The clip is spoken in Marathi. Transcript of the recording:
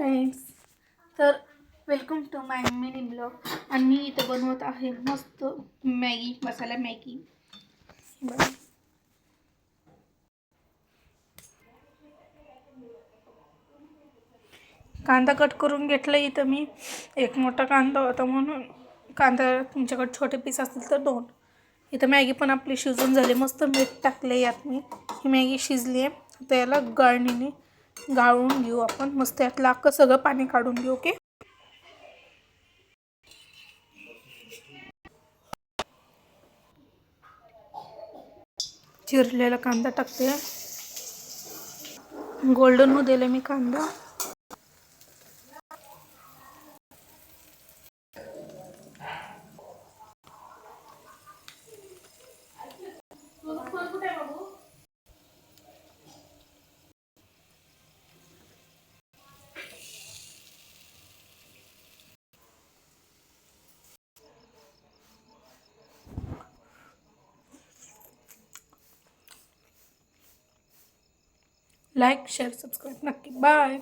फ्रेंड्स, तर welcome to my mini blog. आणि मी इथं बनवत आहे मस्त मॅगी, मसाला मॅगी. बघा, कांदा कट करून घेतला. इथं मी एक मोठा कांदा होता म्हणून कांदा, तुमच्याकडे छोटे पीस असतील तर 2. इथं मॅगी पण आपली शिजून झाली. मस्त मीठ टाकले यात मी. ही मॅगी शिजली आहे. आता याला गाळणीने गाळून घेऊ आपण. मस्त यातलं अख्खं सगळं पाणी काढून घेऊ. ओके, चिरलेला कांदा टाकते. गोल्डन होऊ दिले मी कांदा. लाईक, शेअर, सबस्क्राईब नक्की. बाय.